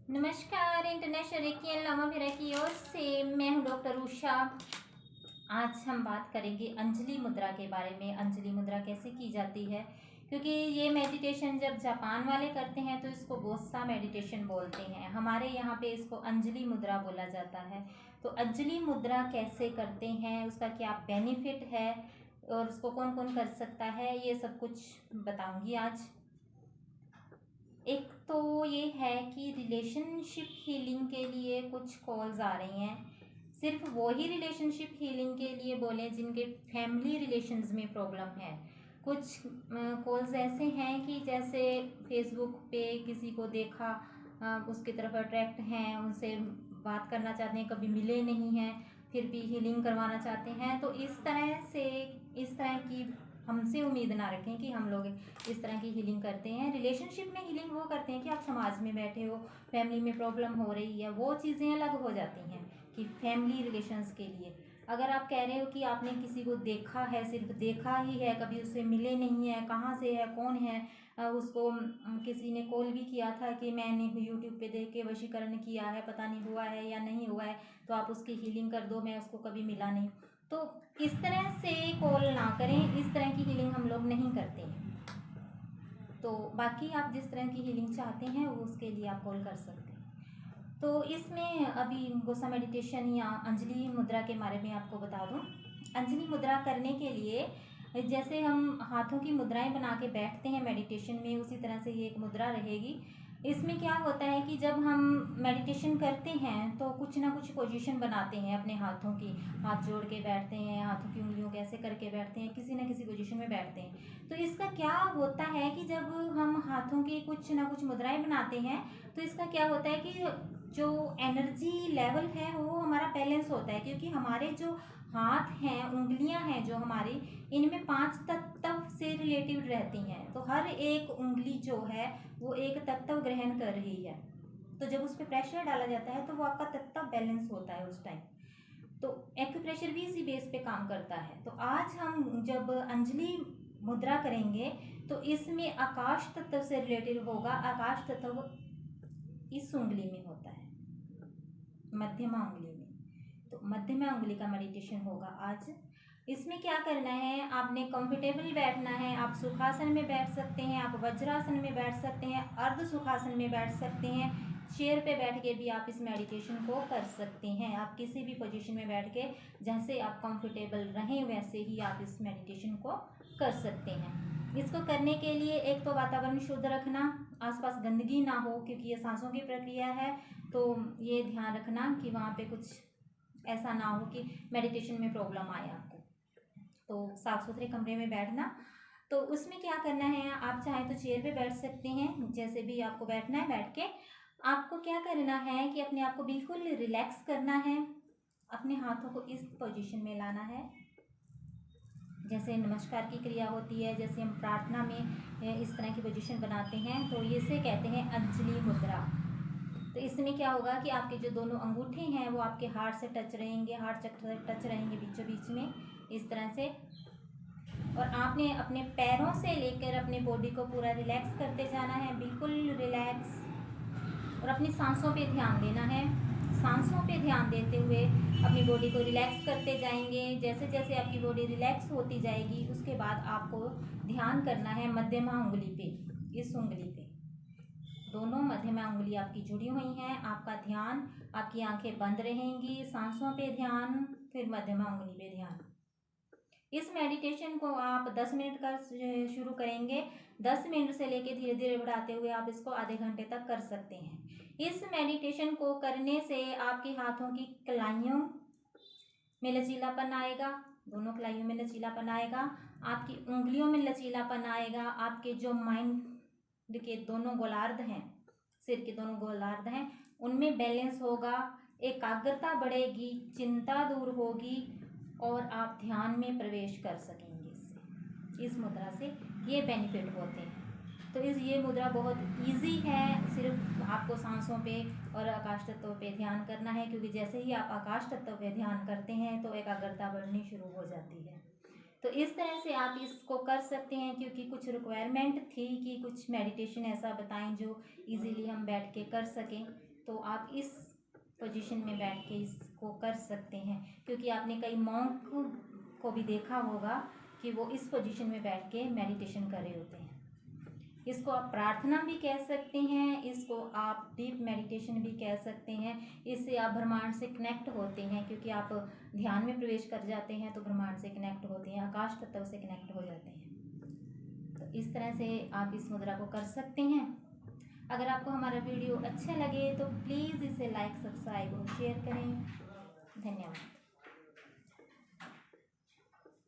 नमस्कार। International recce and लामाभिरा की ओर से मैं हूं डॉक्टर उषा। आज हम बात करेंगे अंजलि मुद्रा के बारे में। अंजलि मुद्रा कैसे की जाती है, क्योंकि ये मेडिटेशन जब जापान वाले करते हैं तो इसको गोस्सा मेडिटेशन बोलते हैं। हमारे यहाँ पे इसको अंजलि मुद्रा बोला जाता है। तो अंजलि मुद्रा कैसे करते हैं, उसका क्या बेनिफिट है और उसको कौन कौन कर सकता है, ये सब कुछ बताऊंगी आज। एक तो ये है कि रिलेशनशिप हीलिंग के लिए कुछ कॉल्स आ रही हैं। सिर्फ वो ही रिलेशनशिप हीलिंग के लिए बोले जिनके फैमिली रिलेशंस में प्रॉब्लम है। कुछ कॉल्स ऐसे हैं कि जैसे फेसबुक पे किसी को देखा, उसकी तरफ अट्रैक्ट हैं, उनसे बात करना चाहते हैं, कभी मिले नहीं हैं, फिर भी हीलिंग करवाना चाहते हैं। तो इस तरह की हमसे उम्मीद ना रखें कि हम लोग इस तरह की हीलिंग करते हैं। रिलेशनशिप में हीलिंग वो करते हैं कि आप समाज में बैठे हो, फैमिली में प्रॉब्लम हो रही है, वो चीज़ें अलग हो जाती हैं कि फैमिली रिलेशंस के लिए। अगर आप कह रहे हो कि आपने किसी को देखा है, सिर्फ देखा ही है, कभी उससे मिले नहीं है, कहाँ से है, कौन है, उसको किसी ने कॉल भी किया था कि मैंने यूट्यूब पे देख के वशीकरण किया है, पता नहीं हुआ है या नहीं हुआ है, तो आप उसकी हीलिंग कर दो, मैं उसको कभी मिला नहीं। तो इस तरह से कॉल ना करें, इस तरह की हीलिंग हम लोग नहीं करते हैं। तो बाकी आप जिस तरह की हीलिंग चाहते हैं वो उसके लिए आप कॉल कर सकते हैं। तो इसमें अभी गोसा मेडिटेशन या अंजलि मुद्रा के बारे में आपको बता दूं। अंजलि मुद्रा करने के लिए जैसे हम हाथों की मुद्राएं बना के बैठते हैं मेडिटेशन में, उसी तरह से ये एक मुद्रा रहेगी। इसमें क्या होता है कि जब हम मेडिटेशन करते हैं तो कुछ ना कुछ पोजीशन बनाते हैं अपने हाथों की, हाथ जोड़ के बैठते हैं, हाथों की उंगलियों के ऐसे करके बैठते हैं, किसी ना किसी पोजीशन में बैठते हैं। तो इसका क्या होता है कि जब हम हाथों की कुछ ना कुछ मुद्राएं बनाते हैं तो इसका क्या होता है कि जो एनर्जी लेवल है वो हमारा बैलेंस होता है, क्योंकि हमारे जो हाथ हैं, उंगलियां हैं जो हमारी, इनमें 5 तत्व से रिलेटिव रहती हैं। तो हर एक उंगली जो है वो एक तत्व ग्रहण कर रही है। तो जब उस पर प्रेशर डाला जाता है तो वो आपका तत्व बैलेंस होता है उस टाइम। तो एक्यूप्रेशर भी इसी बेस पे काम करता है। तो आज हम जब अंजलि मुद्रा करेंगे तो इसमें आकाश तत्व से रिलेटेड होगा। आकाश तत्व इस उंगली में होता है, मध्यमा उंगली में। तो मध्यमा उंगली का मेडिटेशन होगा आज। इसमें क्या करना है, आपने कंफर्टेबल बैठना है। आप सुखासन में बैठ सकते हैं, आप वज्रासन में बैठ सकते हैं, अर्ध सुखासन में बैठ सकते हैं, चेयर पे बैठ के भी आप इस मेडिटेशन को कर सकते हैं। आप किसी भी पोजीशन में बैठ के जैसे आप कंफर्टेबल रहें वैसे ही आप इस मेडिटेशन को कर सकते हैं। इसको करने के लिए एक तो वातावरण शुद्ध रखना, आसपास गंदगी ना हो, क्योंकि ये सांसों की प्रक्रिया है। तो ये ध्यान रखना कि वहाँ पे कुछ ऐसा ना हो कि मेडिटेशन में प्रॉब्लम आए आपको। तो साफ सुथरे कमरे में बैठना। तो उसमें क्या करना है, आप चाहें तो चेयर पे बैठ सकते हैं, जैसे भी आपको बैठना है बैठ के। आपको क्या करना है कि अपने आप को बिल्कुल रिलैक्स करना है, अपने हाथों को इस पोजीशन में लाना है जैसे नमस्कार की क्रिया होती है, जैसे हम प्रार्थना में इस तरह की पोजीशन बनाते हैं। तो इसे कहते हैं अंजलि मुद्रा। तो इसमें क्या होगा कि आपके जो दोनों अंगूठे हैं वो आपके हार्ट से टच रहेंगे, हार्ट चक्र से टच रहेंगे बीचों बीच में, इस तरह से। और आपने अपने पैरों से लेकर अपने बॉडी को पूरा रिलैक्स करते जाना है, बिल्कुल रिलैक्स। और अपनी सांसों पे ध्यान देना है। सांसों पे ध्यान देते हुए अपनी बॉडी को रिलैक्स करते जाएंगे। जैसे जैसे आपकी बॉडी रिलैक्स होती जाएगी उसके बाद आपको ध्यान करना है मध्यमा उंगली पे, इस उंगली पे। दोनों मध्यमा उंगली आपकी जुड़ी हुई हैं। आपका ध्यान, आपकी आंखें बंद रहेंगी, सांसों पे ध्यान, फिर मध्यमा उंगली पे ध्यान। इस मेडिटेशन को आप 10 मिनट का शुरू करेंगे। 10 मिनट से लेके धीरे धीरे बढ़ाते हुए आप इसको आधे घंटे तक कर सकते हैं। इस मेडिटेशन को करने से आपके हाथों की कलाइयों में लचीलापन आएगा, दोनों कलाइयों में लचीलापन आएगा, आपकी उंगलियों में लचीलापन आएगा, आपके जो माइंड के दोनों गोलार्ध हैं, सिर के दोनों गोलार्ध हैं, उनमें बैलेंस होगा, एकाग्रता बढ़ेगी, चिंता दूर होगी और आप ध्यान में प्रवेश कर सकेंगे। इससे, इस मुद्रा से ये बेनिफिट होते हैं। तो ये मुद्रा बहुत इजी है। सिर्फ आपको सांसों पे और आकाश तत्व पे ध्यान करना है, क्योंकि जैसे ही आप आकाश तत्व पे ध्यान करते हैं तो एकाग्रता बढ़नी शुरू हो जाती है। तो इस तरह से आप इसको कर सकते हैं, क्योंकि कुछ रिक्वायरमेंट थी कि कुछ मेडिटेशन ऐसा बताएं जो इजीली हम बैठ के कर सकें। तो आप इस पोजीशन में बैठ के इसको कर सकते हैं, क्योंकि आपने कई मॉन्क को भी देखा होगा कि वो इस पोजीशन में बैठ के मेडिटेशन कर रहे होते हैं। इसको आप प्रार्थना भी कह सकते हैं, इसको आप डीप मेडिटेशन भी कह सकते हैं। इससे आप ब्रह्मांड से कनेक्ट होते हैं, क्योंकि आप ध्यान में प्रवेश कर जाते हैं तो ब्रह्मांड से कनेक्ट होते हैं, आकाश तत्व से कनेक्ट हो जाते हैं। तो इस तरह से आप इस मुद्रा को कर सकते हैं। अगर आपको हमारा वीडियो अच्छा लगे तो प्लीज़ इसे लाइक, सब्सक्राइब और शेयर करें। धन्यवाद।